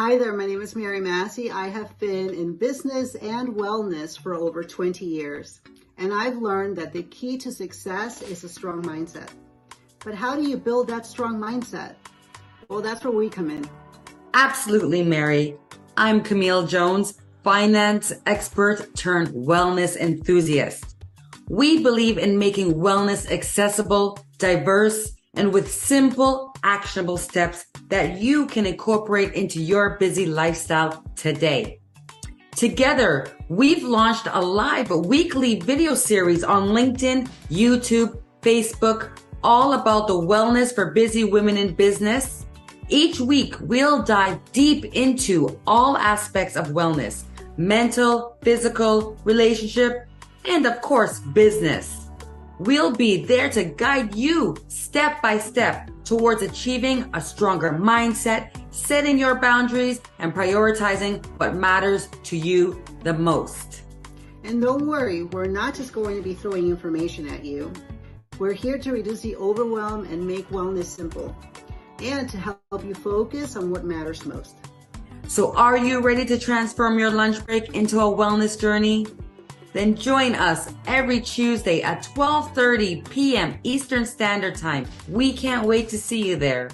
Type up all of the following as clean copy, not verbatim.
Hi there, my name is Mary Massey. I have been in business and wellness for over 20 years, and I've learned that the key to success is a strong mindset. But how do you build that strong mindset? Well, that's where we come in. Absolutely, Mary. I'm Camille Jones, finance expert turned wellness enthusiast. We believe in making wellness accessible, diverse, and with simple, actionable steps that you can incorporate into your busy lifestyle today. Together, we've launched a live weekly video series on LinkedIn, YouTube, Facebook, all about the wellness for busy women in business. Each week, we'll dive deep into all aspects of wellness, mental, physical, relationship, and of course, business. We'll be there to guide you step by step towards achieving a stronger mindset, setting your boundaries, and prioritizing what matters to you the most. And don't worry, we're not just going to be throwing information at you. We're here to reduce the overwhelm and make wellness simple, and to help you focus on what matters most. So are you ready to transform your lunch break into a wellness journey? Then join us every Tuesday at 12:30 p.m. Eastern Standard Time. We can't wait to see you there.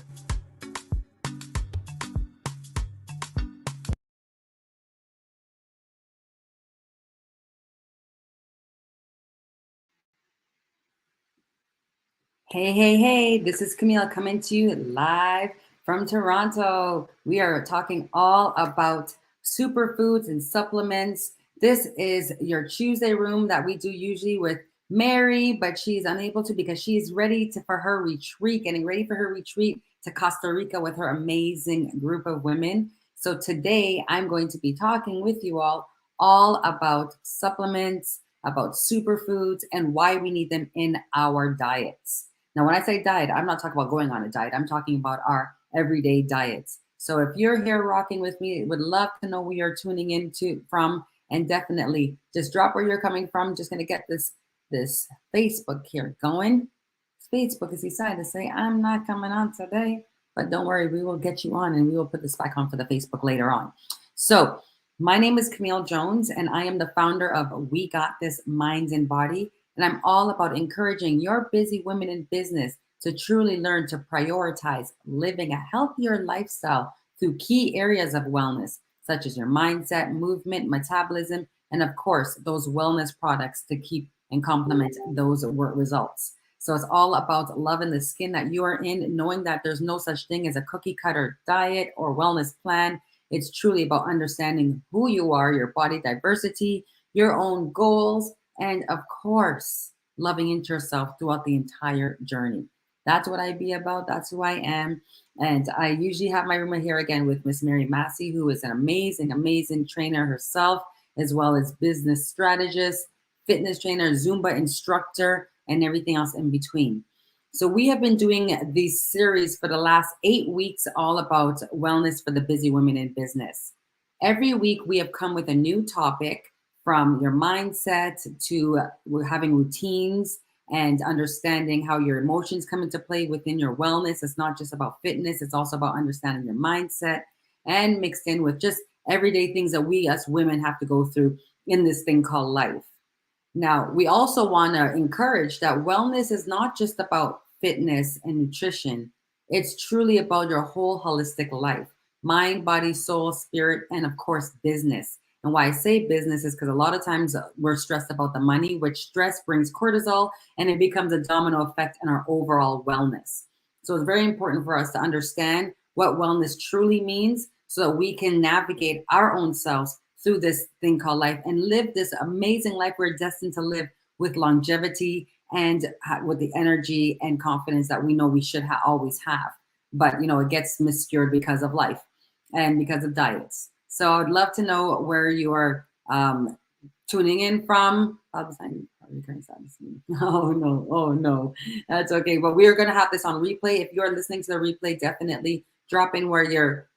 Hey, this is Camille coming to you live from Toronto. We are talking all about superfoods and supplements. This is your Tuesday room that we do usually with Mary, but she's unable to because she's ready for her retreat, getting ready for her retreat to Costa Rica with her amazing group of women. So today I'm going to be talking with you all about supplements, about superfoods, and why we need them in our diets. Now, when I say diet, I'm not talking about going on a diet. I'm talking about our everyday diets. So if you're here rocking with me, would love to know where you're tuning in from, and definitely just drop where you're coming from. Just going to get this Facebook here going. Facebook has decided to say, I'm not coming on today, but don't worry, we will get you on and we will put this back on for the Facebook later on. So my name is Camille Jones, and I am the founder of We Got This Minds and Body. And I'm all about encouraging your busy women in business to truly learn to prioritize living a healthier lifestyle through key areas of wellness, such as your mindset, movement, metabolism, and of course, those wellness products to keep and complement those results. So it's all about loving the skin that you are in, knowing that there's no such thing as a cookie cutter diet or wellness plan. It's truly about understanding who you are, your body diversity, your own goals, and of course, loving into yourself throughout the entire journey. That's what I be about. That's who I am. And I usually have my room here again with Miss Mary Massey, who is an amazing trainer herself, as well as business strategist, fitness trainer, Zumba instructor, and everything else in between. So we have been doing these series for the last 8 weeks, all about wellness for the busy women in business. Every week we have come with a new topic, from your mindset to having routines and understanding how your emotions come into play within your wellness. It's not just about fitness, it's also about understanding your mindset, and mixed in with just everyday things that we as women have to go through in this thing called life. Now, we also want to encourage that wellness is not just about fitness and nutrition. It's truly about your whole holistic life, mind, body, soul, spirit, and of course, business. And why I say business is because a lot of times we're stressed about the money, which stress brings cortisol, and it becomes a domino effect in our overall wellness. So it's very important for us to understand what wellness truly means so that we can navigate our own selves through this thing called life and live this amazing life we're destined to live with longevity and with the energy and confidence that we know we should always have. But, it gets obscured because of life and because of diets. So I would love to know where you are tuning in from. Oh no, that's okay. But we are going to have this on replay. If you're listening to the replay, definitely drop in where you're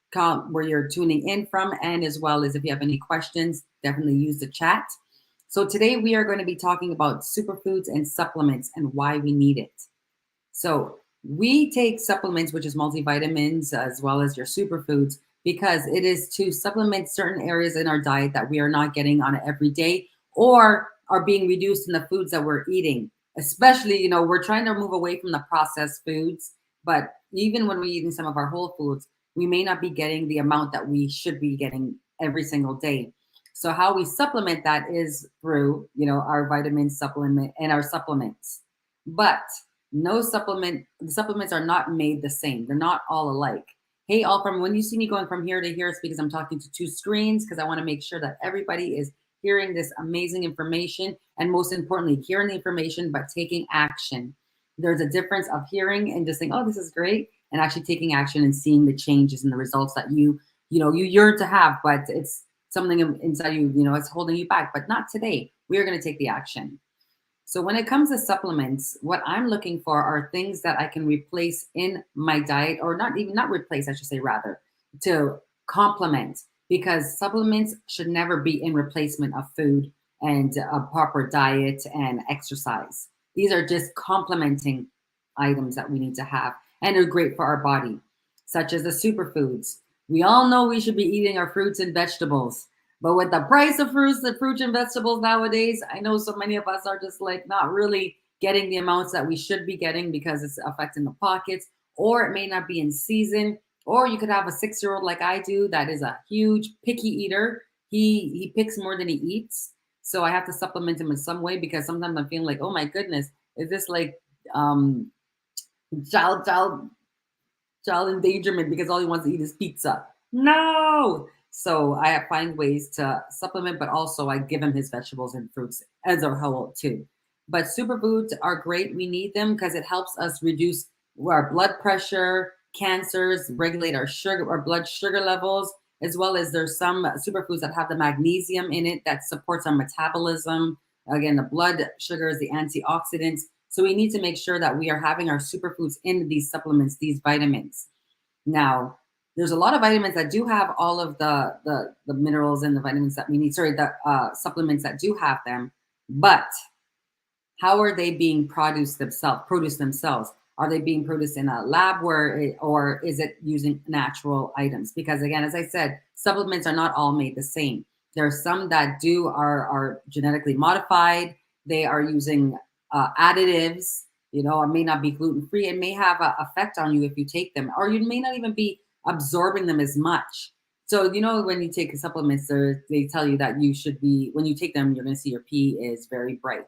tuning in from, and as well as if you have any questions, definitely use the chat. So today we are going to be talking about superfoods and supplements and why we need it. So we take supplements, which is multivitamins, as well as your superfoods, because it is to supplement certain areas in our diet that we are not getting on an everyday or are being reduced in the foods that we're eating. Especially, we're trying to move away from the processed foods, but even when we're eating some of our whole foods, we may not be getting the amount that we should be getting every single day. So how we supplement that is through, our vitamin supplement and our supplements. But the supplements are not made the same. They're not all alike. Hey, all, from when you see me going from here to here, it's because I'm talking to two screens because I want to make sure that everybody is hearing this amazing information, and most importantly, hearing the information but taking action. There's a difference of hearing and just saying, "Oh, this is great," and actually taking action and seeing the changes and the results that you yearn to have, but it's something inside you, it's holding you back. But not today. We are going to take the action. So when it comes to supplements, what I'm looking for are things that I can replace in my diet, or not replace, I should say, rather, to complement, because supplements should never be in replacement of food and a proper diet and exercise. These are just complementing items that we need to have and are great for our body, such as the superfoods. We all know we should be eating our fruits and vegetables. But with the price of fruits and vegetables nowadays, I know so many of us are just like not really getting the amounts that we should be getting because it's affecting the pockets, or it may not be in season. Or you could have a 6-year-old like I do that is a huge picky eater. He picks more than he eats. So I have to supplement him in some way because sometimes I'm feeling like, oh my goodness, is this like um child child child endangerment because all he wants to eat is pizza? No. So I find ways to supplement, but also I give him his vegetables and fruits as a whole too. But superfoods are great. We need them because it helps us reduce our blood pressure, cancers, regulate our blood sugar levels, as well as there's some superfoods that have the magnesium in it that supports our metabolism. Again, the blood sugars, the antioxidants. So we need to make sure that we are having our superfoods in these supplements, these vitamins. Now, there's a lot of vitamins that do have all of the minerals and the vitamins that we need. Sorry, the supplements that do have them, but how are they being produced themselves? Are they being produced in a lab or is it using natural items? Because again, as I said, supplements are not all made the same. There are some that are genetically modified. They are using additives. It may not be gluten free. It may have an effect on you if you take them, or you may not even be absorbing them as much. So when you take supplements, they tell you that you should be, when you take them, you're going to see your pee is very bright.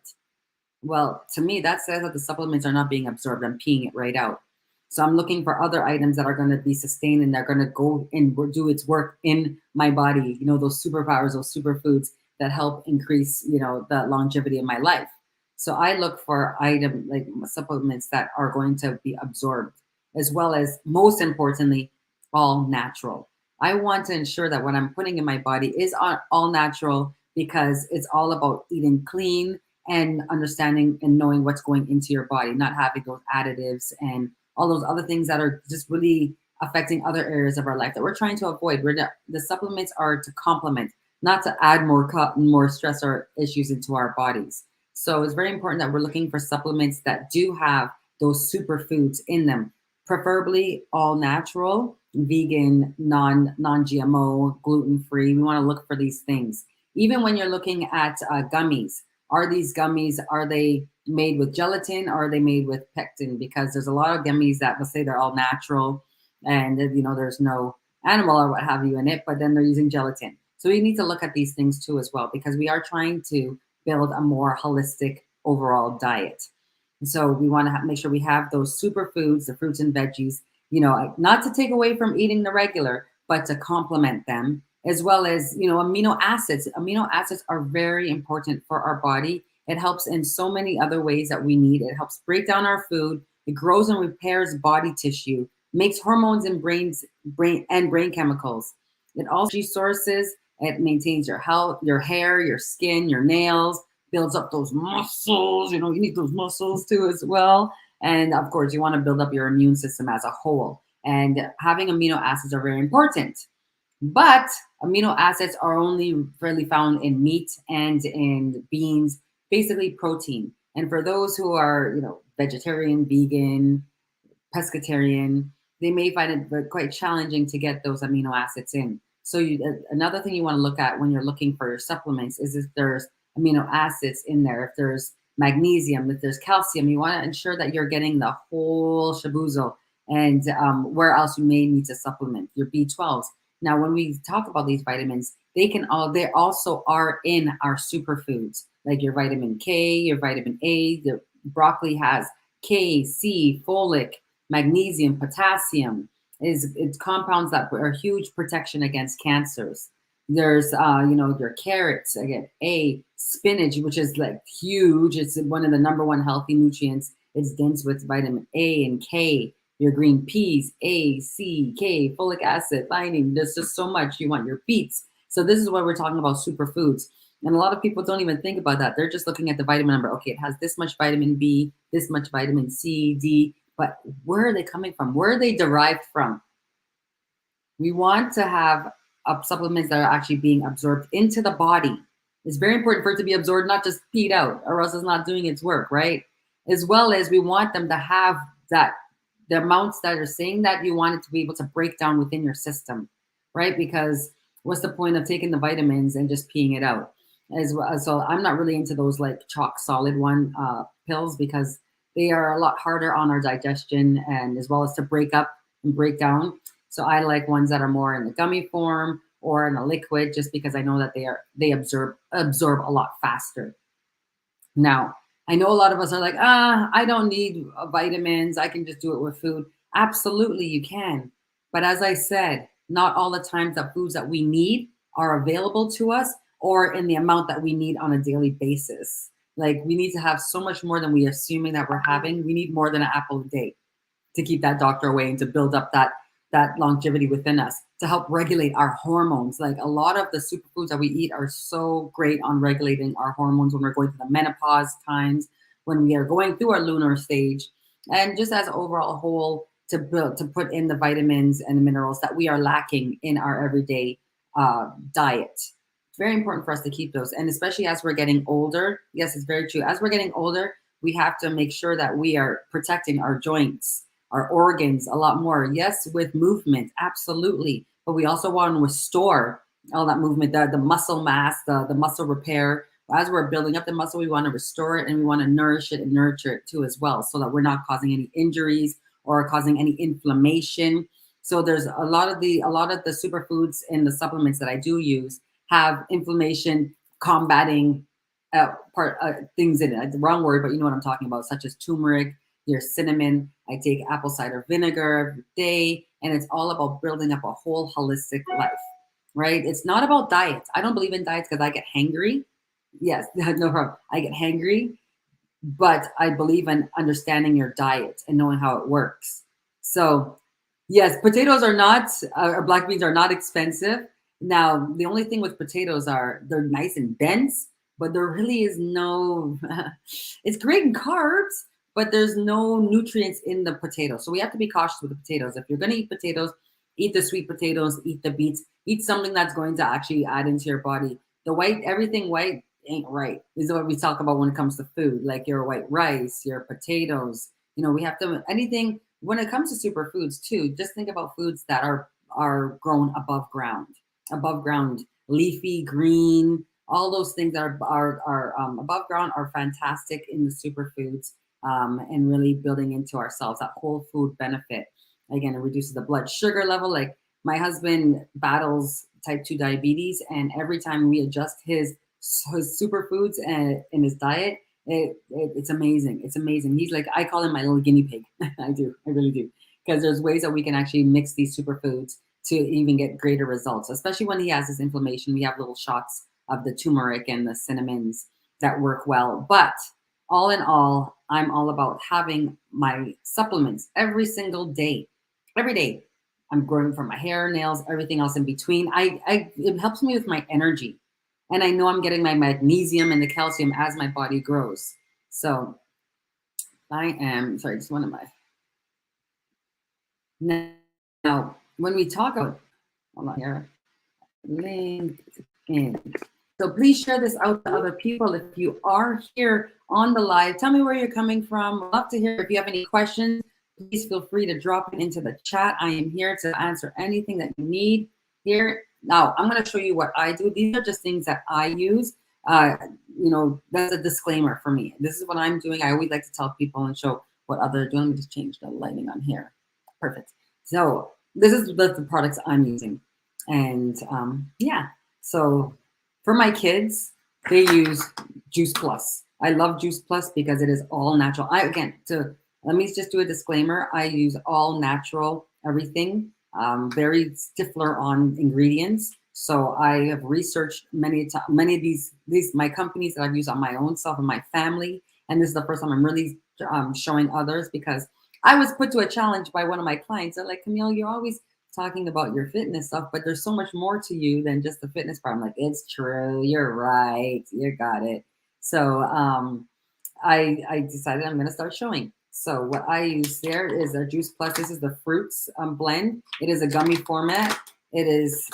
Well, to me, that says that the supplements are not being absorbed. I'm peeing it right out. So I'm looking for other items that are going to be sustained and they're going to go and do its work in my body. Those superpowers, those superfoods that help increase, the longevity of my life. So I look for like supplements that are going to be absorbed, as well as, most importantly, all natural. I want to ensure that what I'm putting in my body is all natural because it's all about eating clean and understanding and knowing what's going into your body, not having those additives and all those other things that are just really affecting other areas of our life that we're trying to avoid. The supplements are to complement, not to add more stress or issues into our bodies. So it's very important that we're looking for supplements that do have those superfoods in them, preferably all natural, vegan, non-GMO, gluten-free. We want to look for these things. Even when you're looking at gummies, are these gummies, are they made with gelatin or are they made with pectin? Because there's a lot of gummies that will say they're all natural and there's no animal or what have you in it, but then they're using gelatin. So we need to look at these things too as well, because we are trying to build a more holistic overall diet. So we want to make sure we have those superfoods, the fruits and veggies, not to take away from eating the regular, but to complement them, as well as, amino acids. Amino acids are very important for our body. It helps in so many other ways that we need. It helps break down our food. It grows and repairs body tissue, makes hormones in brain chemicals. It also sources, it maintains your health, your hair, your skin, your nails, builds up those muscles. You need those muscles too as well. And of course, you want to build up your immune system as a whole. And having amino acids are very important. But amino acids are only really found in meat and in beans, basically protein. And for those who are, vegetarian, vegan, pescatarian, they may find it quite challenging to get those amino acids in. So another thing you want to look at when you're looking for your supplements is if there's amino acids in there, if there's magnesium, if there's calcium. You want to ensure that you're getting the whole shabuzo. And where else you may need to supplement your B12s. Now, when we talk about these vitamins, they also are in our superfoods, like your vitamin K, your vitamin A. The broccoli has K, C, folic, magnesium, potassium. It's compounds that are huge protection against cancers. There's your carrots, again, A, spinach, which is like huge. It's one of the number one healthy nutrients. It's dense with vitamin A and K. Your green peas, A, C, K, folic acid, thiamine. There's just so much. You want your beets. So this is what we're talking about, superfoods. And a lot of people don't even think about that. They're just looking at the vitamin number. Okay, it has this much vitamin B, this much vitamin C, D, but where are they coming from? Where are they derived from? We want to have supplements that are actually being absorbed into the body. It's very important for it to be absorbed, not just peed out, or else it's not doing its work, right? As well as we want them to have the amounts that are saying that you want it to be able to break down within your system, right? Because what's the point of taking the vitamins and just peeing it out? So I'm not really into those like chalk solid one pills, because they are a lot harder on our digestion, and as well as to break up and break down. So I like ones that are more in the gummy form or in a liquid, just because I know that they absorb a lot faster. Now, I know a lot of us are like, I don't need vitamins. I can just do it with food. Absolutely, you can. But as I said, not all the times that foods that we need are available to us or in the amount that we need on a daily basis. Like, we need to have so much more than we assuming that we're having. We need more than an apple a day to keep that doctor away and to build up that longevity within us, to help regulate our hormones. Like, a lot of the superfoods that we eat are so great on regulating our hormones when we're going through the menopause times, when we are going through our lunar stage, and just as overall whole, to put in the vitamins and the minerals that we are lacking in our everyday diet. It's very important for us to keep those. And especially as we're getting older, yes, it's very true. As we're getting older, we have to make sure that we are protecting our joints, our organs a lot more. Yes, with movement, absolutely. But we also want to restore all that movement, the muscle mass, the muscle repair. As we're building up the muscle, we want to restore it, and we want to nourish it and nurture it too as well, so that we're not causing any injuries or causing any inflammation. So there's a lot of the superfoods and the supplements that I do use have inflammation combating things in it. The wrong word, but you know what I'm talking about, such as turmeric, your cinnamon. I take apple cider vinegar every day, and it's all about building up a whole holistic life, right? It's not about diets. I don't believe in diets because I get hangry. Yes, no problem. I get hangry, but I believe in understanding your diet and knowing how it works. So yes, potatoes are not, or black beans are not expensive. Now, the only thing with potatoes are they're nice and dense, but there really is no, it's great in carbs, but there's no nutrients in the potato. So we have to be cautious with the potatoes. If you're going to eat potatoes, eat the sweet potatoes, eat the beets, eat something that's going to actually add into your body. The white, everything white ain't right. This is what we talk about when it comes to food, like your white rice, your potatoes. We have to, anything, when it comes to superfoods too, just think about foods that are grown above ground, leafy, green, all those things that are above ground are fantastic in the superfoods, and really building into ourselves that whole food benefit. Again, it reduces the blood sugar level. Like, my husband battles type 2 diabetes, and every time we adjust his superfoods in his diet, it's amazing. It's amazing. He's like, I call him my little guinea pig. I really do. Because there's ways that we can actually mix these superfoods to even get greater results, especially when he has his inflammation. We have little shots of the turmeric and the cinnamons that work well. But all in all, I'm all about having my supplements every single day. Every day. I'm growing from my hair, nails, everything else in between. It helps me with my energy. And I know I'm getting my magnesium and the calcium as my body grows. So just one of my. Now, when we talk about, hold on here, LinkedIn. So please share this out to other people. If you are here on the live, tell me where you're coming from. I'd love to hear if you have any questions. please feel free to drop it into the chat. I am here to answer anything that you need here. Now, I'm going to show you what I do. These are just things that I use. Uh, that's a disclaimer for me. This is what I'm doing. I always like to tell people and show what others are doing. Let me just change the lighting on here. Perfect. So this is the products I'm using. And yeah, so for my kids, they use Juice Plus. I love Juice Plus because it is all natural. Let me just do a disclaimer. I use all natural everything, very stickler on ingredients. So I have researched many of these my companies that I've used on my own self and my family. And this is the first time I'm really showing others, because I was put to a challenge by one of my clients. They're like, Camille, you're always talking about your fitness stuff, but there's so much more to you than just the fitness part. I'm like, it's true. You're right. You got it. So I decided I'm going to start showing. So what I use there is a Juice Plus. This is the fruits blend. It is a gummy format. It is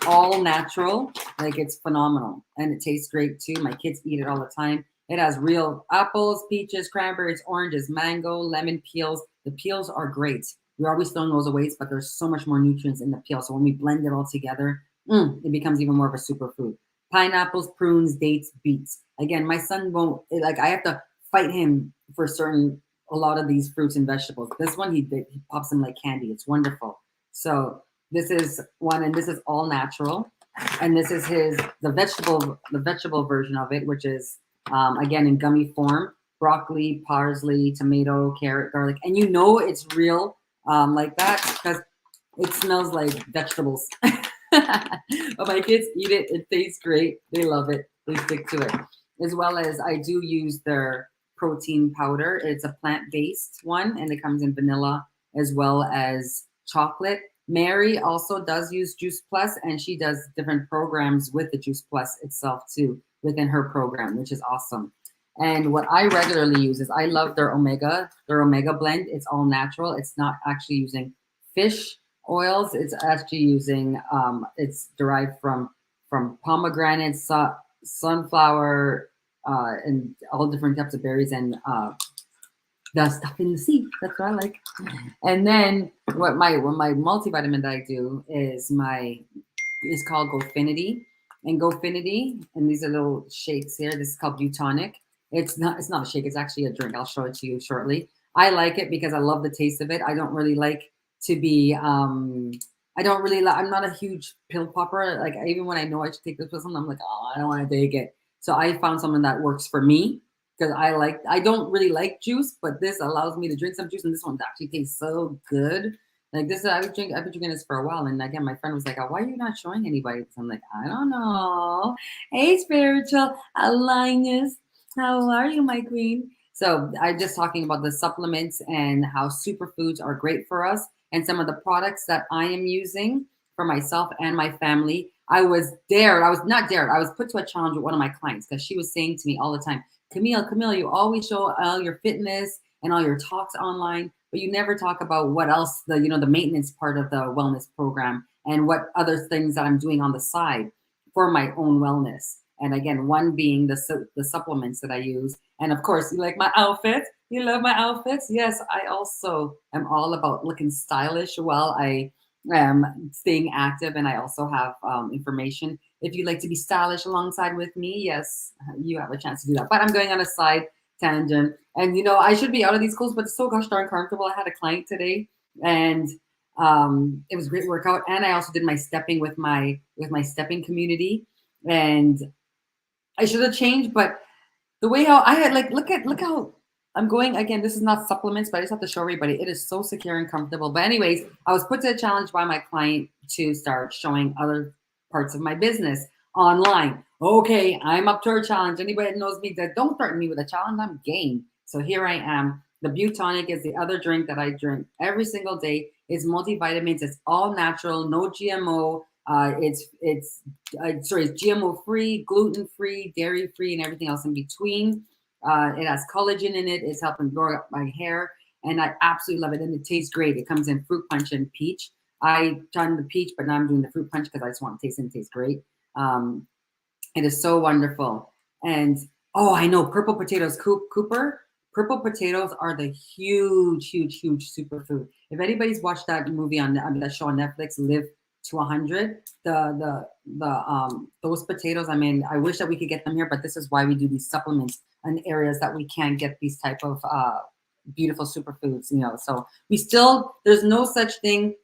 all natural. Like, it's phenomenal. And it tastes great too. My kids eat it all the time. It has real apples, peaches, cranberries, oranges, mango, lemon peels. The peels are great. We're always throwing those away, but there's so much more nutrients in the peel. So when we blend it all together, it becomes even more of a superfood. Pineapples, prunes, dates, beets. Again, my son won't, like, I have to fight him for a lot of these fruits and vegetables. This one, he pops them like candy. It's wonderful. So this is one, and this is all natural. And this is the vegetable version of it, which is, again, in gummy form: broccoli, parsley, tomato, carrot, garlic. And it's real like that because it smells like vegetables. But my kids eat it. It tastes great. They love it. They stick to it. As well as I do use their protein powder. It's a plant-based one, and it comes in vanilla as well as chocolate. Mary also does use Juice Plus, and she does different programs with the Juice Plus itself too within her program, which is awesome. And what I regularly use is, I love their omega blend. It's all natural. It's not actually using fish oils. It's actually using it's derived from pomegranates, sunflower, and all different types of berries, and the stuff in the sea. That's what I like. And then what my multivitamin that I do is called GoFinity. And GoFinity, and these are little shakes here. This is called Butonic. It's not a shake, it's actually a drink. I'll show it to you shortly. I like it because I love the taste of it. I don't really like to be I'm not a huge pill popper. Like, even when I know I should take this pill, I'm like, oh, I don't want to take it. So I found something that works for me, because I don't really like juice, but this allows me to drink some juice, and this one actually tastes so good. Like, this, I've been drinking this for a while, and again, my friend was like, oh, why are you not showing anybody? So I'm like, I don't know. Hey, spiritual alliance, how are you, my queen? So I'm just talking about the supplements and how superfoods are great for us, and some of the products that I am using for myself and my family. I was put to a challenge with one of my clients, because she was saying to me all the time, Camille, you always show all your fitness and all your talks online, but you never talk about what else, the maintenance part of the wellness program, and what other things that I'm doing on the side for my own wellness. And again, one being the supplements that I use. And of course, you like my outfits. You love my outfits. Yes, I also am all about looking stylish while I am staying active. And I also have information. If you'd like to be stylish alongside with me, yes, you have a chance to do that. But I'm going on a side tangent. And, I should be out of these clothes, but it's so gosh darn comfortable. I had a client today, and it was a great workout. And I also did my stepping with my stepping community. And I should have changed, but the way how I had, like, look how I'm going. Again, this is not supplements, but I just have to show everybody. It is so secure and comfortable. But anyways, I was put to a challenge by my client to start showing other parts of my business online. Okay, I'm up to a challenge. Anybody that knows me, that don't threaten me with a challenge, I'm game. So here I am. The Butonic is the other drink that I drink every single day. It's multivitamins. It's all natural, no GMO. It's GMO free, gluten free, dairy free, and everything else in between. It has collagen in it. It's helping grow up my hair, and I absolutely love it. And it tastes great. It comes in fruit punch and peach. I done the peach, but now I'm doing the fruit punch because I just want to taste it and taste great. It is so wonderful. And oh, I know, purple potatoes, Cooper. Purple potatoes are the huge, huge, huge superfood. If anybody's watched that movie on that show on Netflix, Live to 100, those potatoes. I mean, I wish that we could get them here, but this is why we do these supplements in areas that we can't get these type of beautiful superfoods. So we still there's no such thing.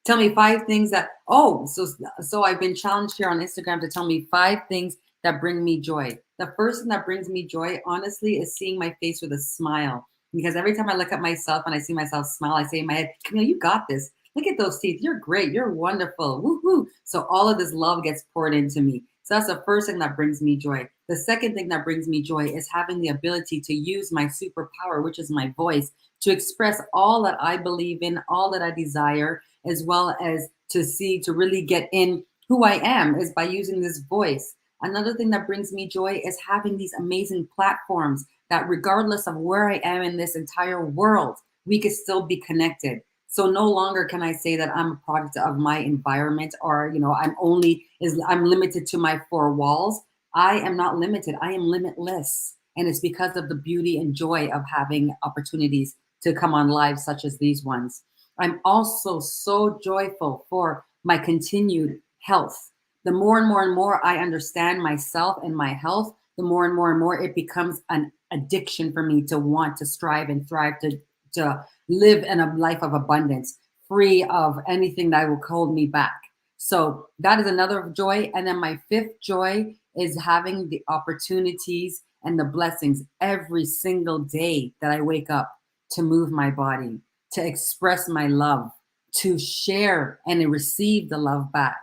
Tell me 5 things that so I've been challenged here on Instagram to tell me 5 things that bring me joy. The first thing that brings me joy, honestly, is seeing my face with a smile. Because every time I look at myself and I see myself smile, I say in my head, Camille, you got this. Look at those teeth. You're great. You're wonderful. Woo-hoo. So all of this love gets poured into me. So that's the first thing that brings me joy. The second thing that brings me joy is having the ability to use my superpower, which is my voice, to express all that I believe in, all that I desire, as well as to really get in who I am is by using this voice. Another thing that brings me joy is having these amazing platforms that regardless of where I am in this entire world, we could still be connected. So no longer can I say that I'm a product of my environment or, I'm limited to my 4 walls. I am not limited. I am limitless. And it's because of the beauty and joy of having opportunities to come on live such as these ones. I'm also so joyful for my continued health. The more and more and more I understand myself and my health, the more and more it becomes an addiction for me to want to strive and thrive to live in a life of abundance, free of anything that will hold me back. So that is another joy. And then my 5th joy is having the opportunities and the blessings every single day that I wake up to move my body, to express my love, to share and receive the love back,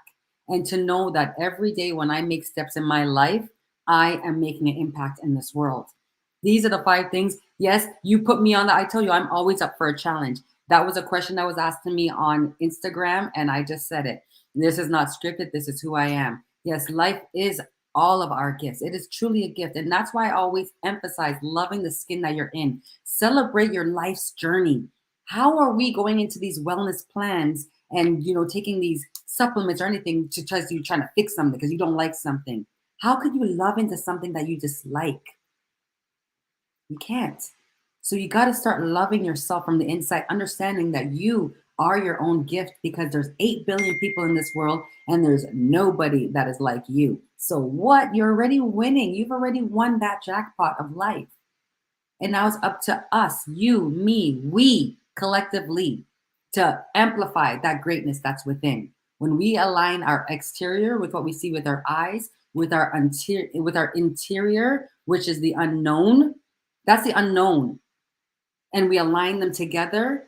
and to know that every day when I make steps in my life, I am making an impact in this world. These are the 5 things. Yes, you put me on that. I tell you, I'm always up for a challenge. That was a question that was asked to me on Instagram, and I just said it. This is not scripted. This is who I am. Yes, life is all of our gifts. It is truly a gift. And that's why I always emphasize loving the skin that you're in. Celebrate your life's journey. How are we going into these wellness plans and taking these supplements or anything to try to trying to fix something because you don't like something? How could you love into something that you dislike? You can't. So you got to start loving yourself from the inside, understanding that you are your own gift because there's 8 billion people in this world and there's nobody that is like you. So what? You're already winning. You've already won that jackpot of life. And now it's up to us, you, me, we collectively to amplify that greatness that's within. When we align our exterior with what we see with our eyes, with our interior, which is the unknown, that's the unknown. And we align them together,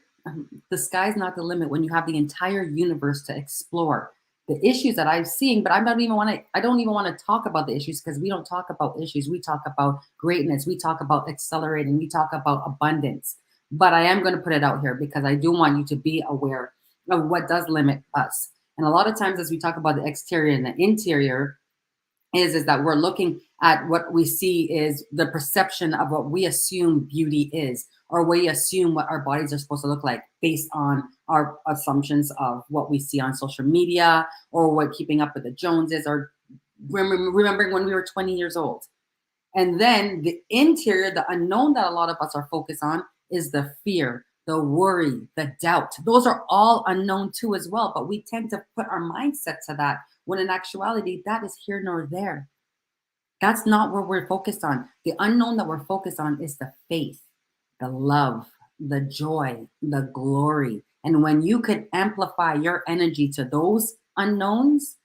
the sky's not the limit when you have the entire universe to explore. The issues that I'm seeing, but I don't even want to talk about the issues because we don't talk about issues. We talk about greatness. We talk about accelerating. We talk about abundance. But I am going to put it out here because I do want you to be aware of what does limit us. And a lot of times as we talk about the exterior and the interior, is that we're looking at what we see is the perception of what we assume beauty is, or we assume what our bodies are supposed to look like based on our assumptions of what we see on social media or what Keeping Up with the Joneses or remembering when we were 20 years old. And then the interior, the unknown that a lot of us are focused on is the fear, the worry, the doubt. Those are all unknown too as well, but we tend to put our mindset to that when in actuality, that is here nor there. That's not where we're focused on. The unknown that we're focused on is the faith, the love, the joy, the glory. And when you can amplify your energy to those unknowns,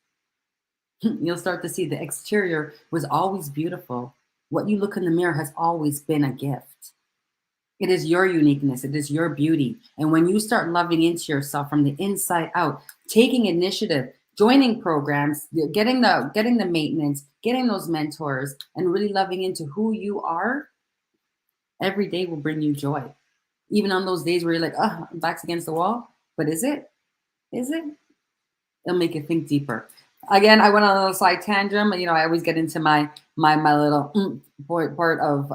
you'll start to see the exterior was always beautiful. What you look in the mirror has always been a gift. It is your uniqueness. It is your beauty. And when you start loving into yourself from the inside out, taking initiative, joining programs, getting the maintenance, getting those mentors, and really loving into who you are, every day will bring you joy. Even on those days where you're like, oh, back's against the wall. But is it? Is it? It'll make you think deeper. Again, I went on a little side tangent. I always get into my little part of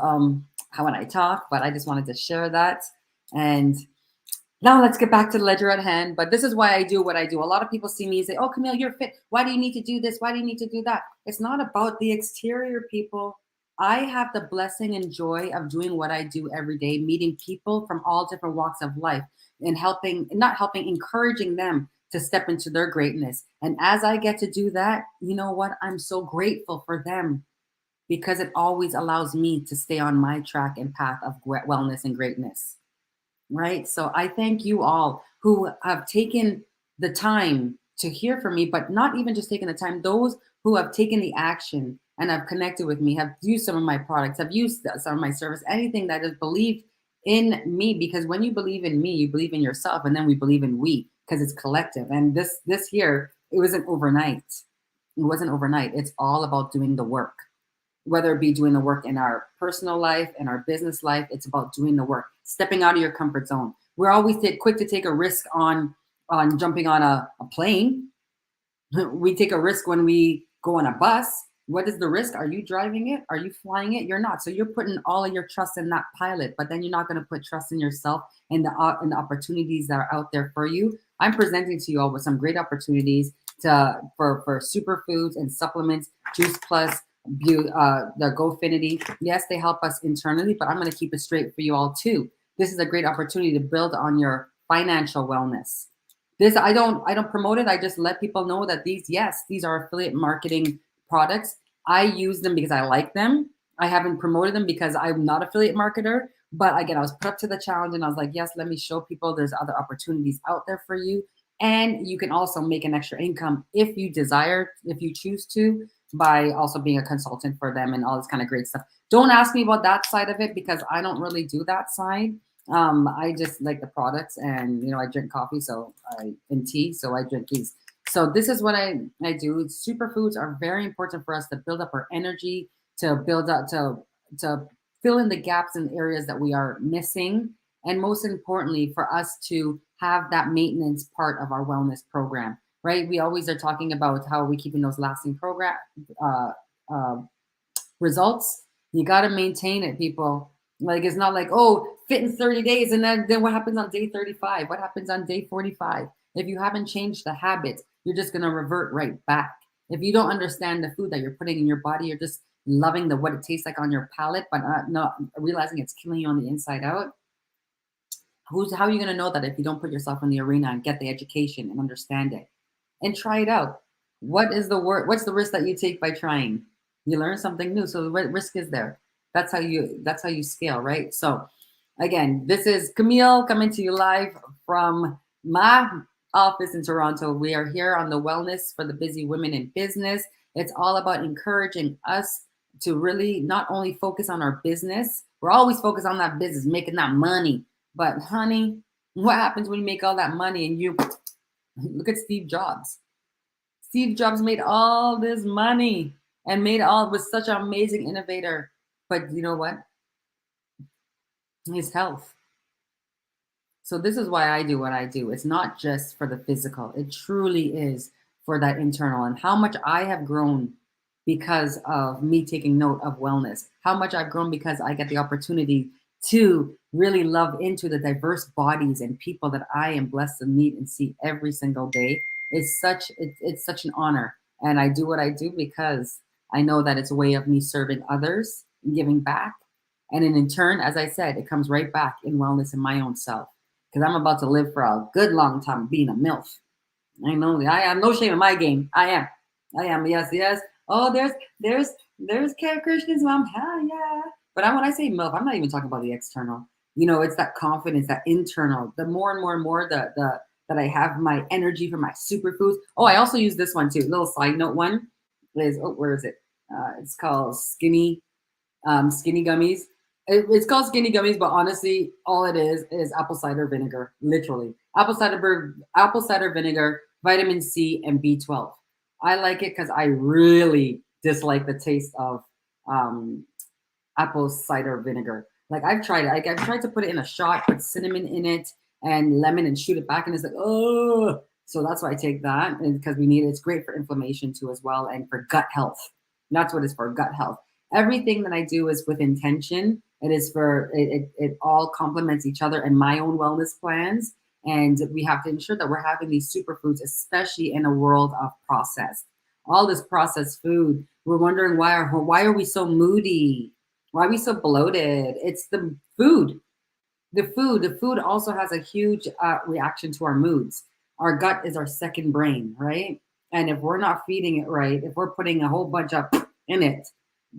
how when I talk, but I just wanted to share that. And now let's get back to the ledger at hand. But this is why I do what I do. A lot of people see me and say, oh, Camille, you're fit. Why do you need to do this? Why do you need to do that? It's not about the exterior, people. I have the blessing and joy of doing what I do every day, meeting people from all different walks of life and helping, not helping, encouraging them to step into their greatness. And as I get to do that, you know what? I'm so grateful for them because it always allows me to stay on my track and path of wellness and greatness. Right. So I thank you all who have taken the time to hear from me, but not even just taking the time, those who have taken the action and have connected with me, have used some of my products, have used some of my service, anything that has believed in me. Because when you believe in me, you believe in yourself, and then we believe in we because it's collective. And this year, it wasn't overnight. It wasn't overnight. It's all about doing the work, whether it be doing the work in our personal life and our business life. It's about doing the work, stepping out of your comfort zone. We're always quick to take a risk on jumping on a plane. We take a risk when we go on a bus. What is the risk? Are you driving it? Are you flying it? You're not. So you're putting all of your trust in that pilot, but then you're not going to put trust in yourself and the opportunities that are out there for you. I'm presenting to you all with some great opportunities for superfoods and supplements, Juice Plus, the GoFinity. Yes, they help us internally, but I'm going to keep it straight for you all too. This is a great opportunity to build on your financial wellness. This I don't promote it. I just let people know that these are affiliate marketing products. I use them because I like them. I haven't promoted them because I'm not affiliate marketer. But again, I was put up to the challenge and I was like, yes, let me show people there's other opportunities out there for you. And you can also make an extra income if you desire, if you choose to, by also being a consultant for them and all this kind of great stuff. Don't ask me about that side of it because I don't really do that side. I just like the products, and I drink coffee, and tea, so I drink these. So this is what I do. Superfoods are very important for us to build up our energy, to build up to fill in the gaps in areas that we are missing, and most importantly, for us to have that maintenance part of our wellness program. Right? We always are talking about how are we keeping those lasting program uh, uh, results. You got to maintain it, people. Like it's not like, oh, fit in 30 days and then what happens on day 35? What happens on day 45? If you haven't changed the habits, you're just going to revert right back. If you don't understand the food that you're putting in your body, you're just loving what it tastes like on your palate, but not realizing it's killing you on the inside out. How are you going to know that if you don't put yourself in the arena and get the education and understand it and try it out? What's the risk that you take by trying? You learn something new. So the risk is there. That's how you scale, right? So again, this is Camille coming to you live from my office in Toronto. We are here on the Wellness for the Busy Women in Business. It's all about encouraging us to really not only focus on our business. We're always focused on that business, making that money. But honey, what happens when you make all that money and you look at Steve Jobs? Steve Jobs made all this money and was such an amazing innovator. But you know what? His health. So this is why I do what I do. It's not just for the physical. It truly is for that internal, and how much I have grown because of me taking note of wellness. How much I've grown because I get the opportunity to really love into the diverse bodies and people that I am blessed to meet and see every single day. It's such an honor. And I do what I do because I know that it's a way of me serving others and giving back. And in turn, as I said, it comes right back in wellness in my own self. Because I'm about to live for a good long time being a MILF. I know I am no shame in my game. I am. Yes, yes. Oh, there's Kat Krishna's mom. Hell yeah. But when I say MILF, I'm not even talking about the external. It's that confidence, that internal. The more and more and more that I have my energy from my superfoods. Oh, I also use this one too. Little side note one is, where is it? It's called Skinny Gummies. It's called Skinny Gummies, but honestly, all it is apple cider vinegar. Literally, apple cider vinegar, vitamin C, and B12. I like it because I really dislike the taste of apple cider vinegar. Like I've tried it. I've tried to put it in a shot, put cinnamon in it and lemon, and shoot it back, and it's like, oh. So that's why I take that, and because we need it. It's great for inflammation too as well, and for gut health. That's what it's for, gut health. Everything that I do is with intention. It all complements each other and my own wellness plans. And we have to ensure that we're having these superfoods, especially in a world of processed. all this processed food. We're wondering why are we so moody? Why are we so bloated? It's the food. The food also has a huge reaction to our moods. Our gut is our second brain, right? And if we're not feeding it right, if we're putting a whole bunch of in it,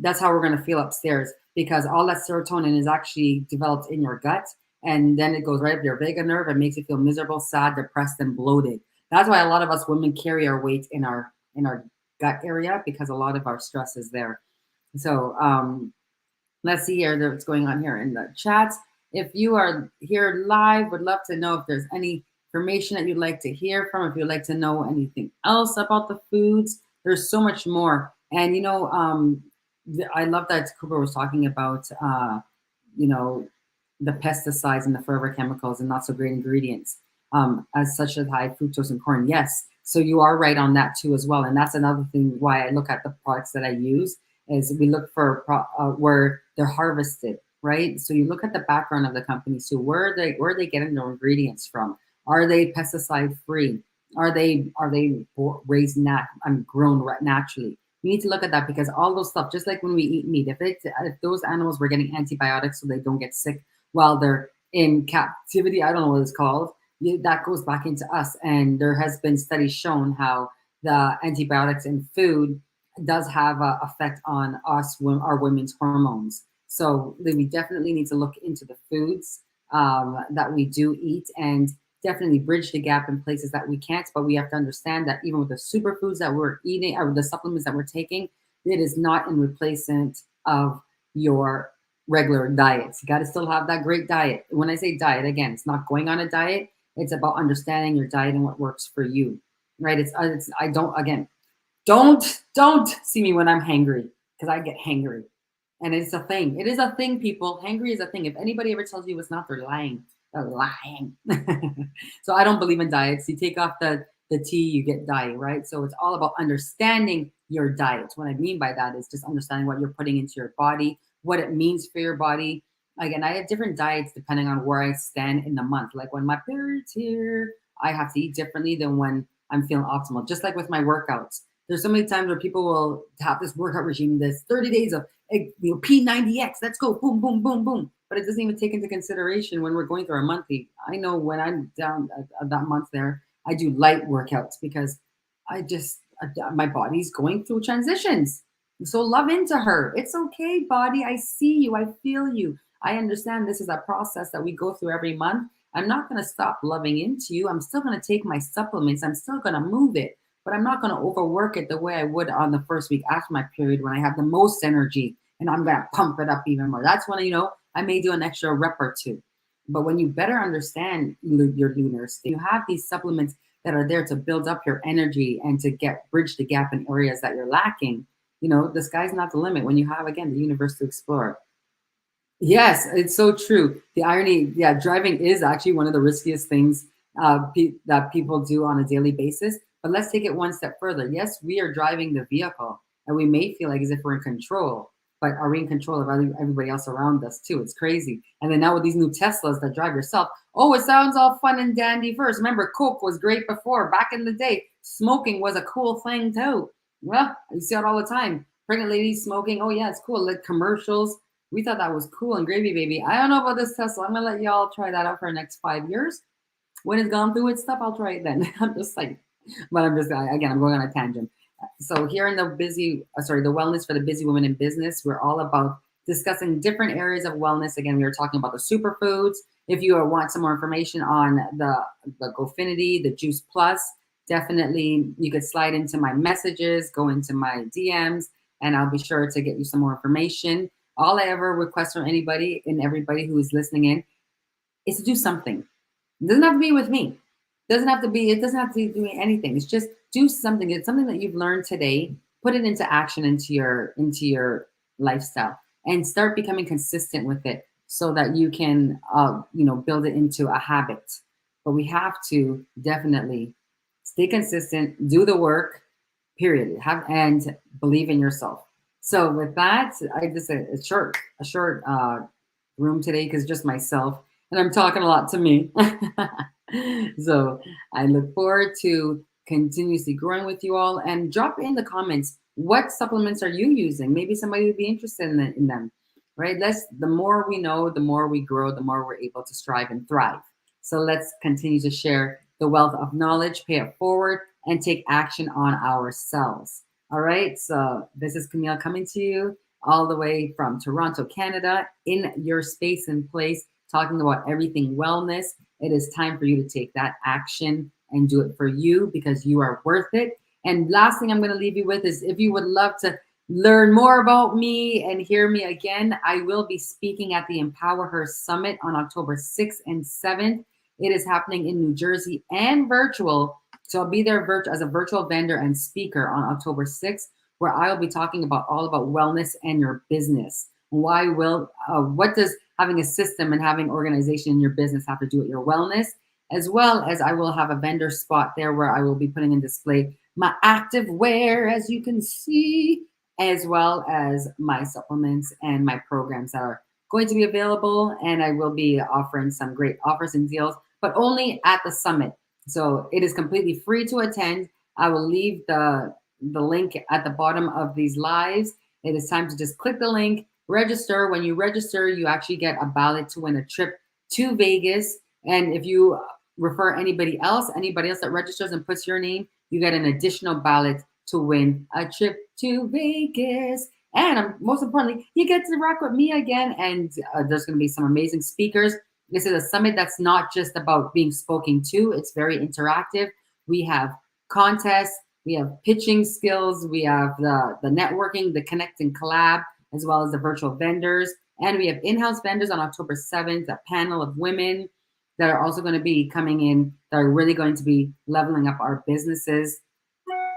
that's how we're going to feel upstairs, because all that serotonin is actually developed in your gut, and then it goes right up your vagus nerve and makes you feel miserable, sad, depressed, and bloated. That's why a lot of us women carry our weight in our gut area, because a lot of our stress is there. So let's see here what's going on here in the chats. If you are here live, would love to know if there's any information that you'd like to hear from. If you'd like to know anything else about the foods, there's so much more. And I love that Cooper was talking about you know the pesticides and the forever chemicals and not so great ingredients, as such as high fructose and corn. Yes, so you are right on that too as well. And that's another thing why I look at the products that I use, is we look for where they're harvested, right? So you look at the background of the company. So where are they getting their ingredients from? Are they pesticide free? Are they raised grown naturally? We need to look at that, because all those stuff, just like when we eat meat, if those animals were getting antibiotics so they don't get sick while they're in captivity, I don't know what it's called, that goes back into us. And there has been studies shown how the antibiotics in food does have an effect on us, our women's hormones. So we definitely need to look into the foods that we do eat, and definitely bridge the gap in places that we can't. But we have to understand that even with the superfoods that we're eating, or the supplements that we're taking, it is not in replacement of your regular diets. You got to still have that great diet. When I say diet, again, it's not going on a diet. It's about understanding your diet and what works for you, right? I don't, again, don't see me when I'm hangry, because I get hangry. And it's a thing. It is a thing, people. Hangry is a thing. If anybody ever tells you it's not, they're lying. They're lying. So I don't believe in diets. You take off the tea, you get diet, right? So it's all about understanding your diet. What I mean by that is just understanding what you're putting into your body, what it means for your body. Again, I have different diets depending on where I stand in the month. Like when my period's here, I have to eat differently than when I'm feeling optimal. Just like with my workouts. There's so many times where people will have this workout regime, this 30 days of P90X, let's go, boom, boom, boom, boom. But it doesn't even take into consideration when we're going through our monthly. I know when I'm down at that month there, I do light workouts, because my body's going through transitions. So love into her. It's okay, body. I see you. I feel you. I understand this is a process that we go through every month. I'm not going to stop loving into you. I'm still going to take my supplements. I'm still going to move it, but I'm not going to overwork it the way I would on the first week after my period, when I have the most energy, and I'm going to pump it up even more. That's when, I may do an extra rep or two. But when you better understand your lunar state, you have these supplements that are there to build up your energy and to bridge the gap in areas that you're lacking. The sky's not the limit when you have, again, the universe to explore. Yes, it's so true. The irony, yeah, driving is actually one of the riskiest things that people do on a daily basis. But let's take it one step further. Yes, we are driving the vehicle, and we may feel like as if we're in control, but are we in control of everybody else around us too? It's crazy. And then now with these new Teslas that drive yourself, oh, it sounds all fun and dandy first. Remember, Coke was great before. Back in the day, smoking was a cool thing too. Well, you see it all the time. Pregnant ladies smoking. Oh yeah, it's cool. Like commercials. We thought that was cool and gravy, baby. I don't know about this Tesla. I'm gonna let y'all try that out for the next 5 years. When it's gone through its stuff, I'll try it then. I'm just like, but I'm going on a tangent. So here in the wellness for the busy woman in business, we're all about discussing different areas of wellness. Again, we were talking about the superfoods. If you want some more information on the GoFinity, the Juice Plus, definitely you could slide into my messages, go into my DMs, and I'll be sure to get you some more information. All I ever request from anybody and everybody who is listening in is to do something. It doesn't have to be with me. It doesn't have to be doing anything. It's just do something. It's something that you've learned today. Put it into action into your lifestyle, and start becoming consistent with it, so that you can build it into a habit. But we have to definitely stay consistent, do the work, period. And believe in yourself. So with that, I just a short room today, because just myself, and I'm talking a lot to me. So I look forward to continuously growing with you all. And drop in the comments, what supplements are you using? Maybe somebody would be interested in them, right? The more we know, the more we grow, the more we're able to strive and thrive. So let's continue to share the wealth of knowledge, pay it forward, and take action on ourselves. All right. So this is Camille coming to you all the way from Toronto, Canada, in your space and place, talking about everything wellness. It is time for you to take that action and do it for you because you are worth it. And last thing I'm going to leave you with is if you would love to learn more about me and hear me again, I will be speaking at the Empower Her Summit on October 6th and 7th. It is happening in New Jersey and virtual. So I'll be there as a virtual vendor and speaker on October 6th, where I will be talking about all about wellness and your business. What does having a system and having organization in your business have to do with your wellness? As well as I will have a vendor spot there where I will be putting in display my active wear, as you can see, as well as my supplements and my programs that are going to be available. And I will be offering some great offers and deals, but only at the summit. So it is completely free to attend. I will leave the link at the bottom of these lives. It is time to just click the link, register. When you register, you actually get a ballot to win a trip to Vegas. And if you refer anybody else that registers and puts your name, you get an additional ballot to win a trip to Vegas. And most importantly, you get to rock with me again. And there's going to be some amazing speakers. This is a summit that's not just about being spoken to. It's very interactive. We have contests, we have pitching skills, we have the networking, the connect and collab, as well as the virtual vendors. And we have in-house vendors on October 7th, a panel of women that are also going to be coming in that are really going to be leveling up our businesses.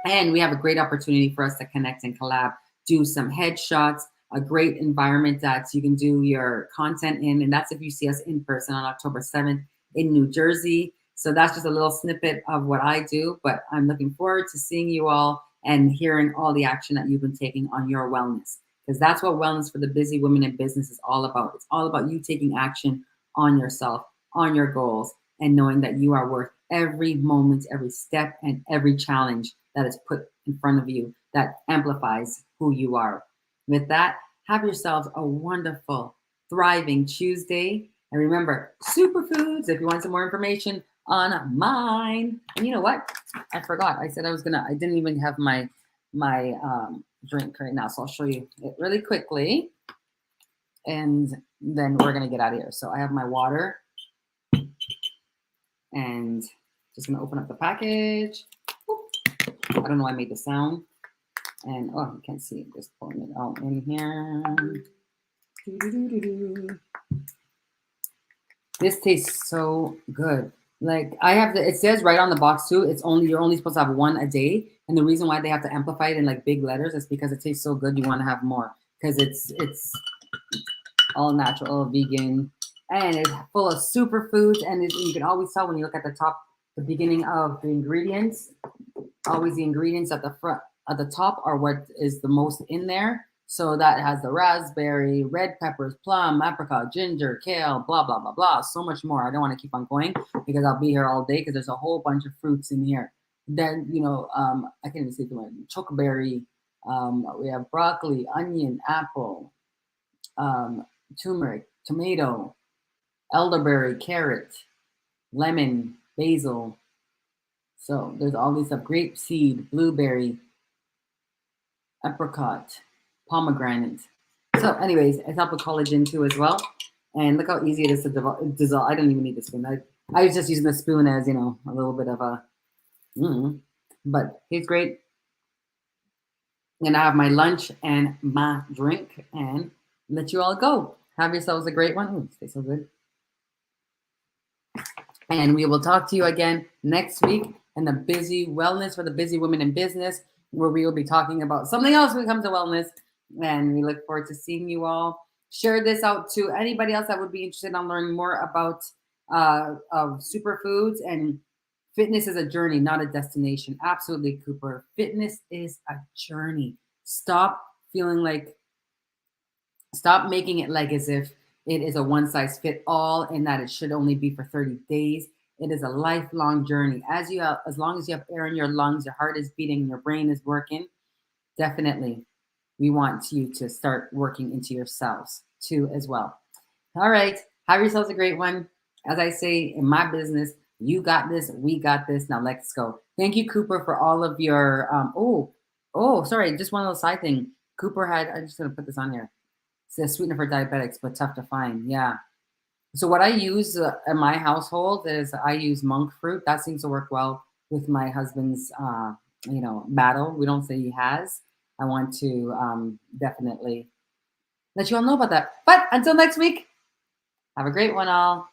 And we have a great opportunity for us to connect and collab, do some headshots, a great environment that you can do your content in. And that's if you see us in person on October 7th in New Jersey. So that's just a little snippet of what I do, but I'm looking forward to seeing you all and hearing all the action that you've been taking on your wellness, because that's what wellness for the busy women in business is all about. It's all about you taking action on yourself, on your goals, and knowing that you are worth every moment, every step, and every challenge that is put in front of you that amplifies who you are. With that, have yourselves a wonderful, thriving Tuesday. And remember, Superfoods, if you want some more information on mine. And you know what? I forgot. I said I didn't even have my drink right now. So I'll show you it really quickly. And then we're going to get out of here. So I have my water. And just going to open up the package. I don't know why I made the sound. And, oh, you can't see it. Just pulling it out in here. This tastes so good. Like it says right on the box too, you're only supposed to have one a day. And the reason why they have to amplify it in like big letters is because it tastes so good. You want to have more because it's all natural, vegan, and it's full of superfoods. And you can always tell when you look at the beginning of the ingredients, always the ingredients at the top are what is the most in there. So that has the raspberry, red peppers, plum, apricot, ginger, kale, blah, blah, blah, blah. So much more. I don't want to keep on going because I'll be here all day because there's a whole bunch of fruits in here. Then, I can't even say the one. Chokeberry. We have broccoli, onion, apple, turmeric, tomato, elderberry, carrot, lemon, basil. So there's all these stuff. Grape seed, blueberry, apricot, pomegranate. So anyways, it's helped with collagen too as well. And look how easy it is to dissolve. I don't even need the spoon. I was just using the spoon as, a little bit of a, but it's great. And I have my lunch and my drink and let you all go. Have yourselves a great one. Ooh, tastes so good. And we will talk to you again next week in the busy wellness for the busy women in business, where we will be talking about something else when it comes to wellness. And we look forward to seeing you all. Share this out to anybody else that would be interested in learning more about superfoods. And fitness is a journey, not a destination. Absolutely, Cooper. Fitness is a journey. Stop making it like as if it is a one size fit all and that it should only be for 30 days. It is a lifelong journey. As long as you have air in your lungs, your heart is beating, your brain is working, definitely we want you to start working into yourselves too as well. All right. Have yourselves a great one. As I say in my business, you got this, we got this. Now let's go. Thank you, Cooper, for all of your sorry, just one little side thing. Cooper had, I'm just gonna put this on here. It's a sweetener for diabetics, but tough to find. Yeah. So what I use in my household is I use monk fruit. That seems to work well with my husband's battle. We don't say he has. I want to definitely let you all know about that. But until next week, have a great one all.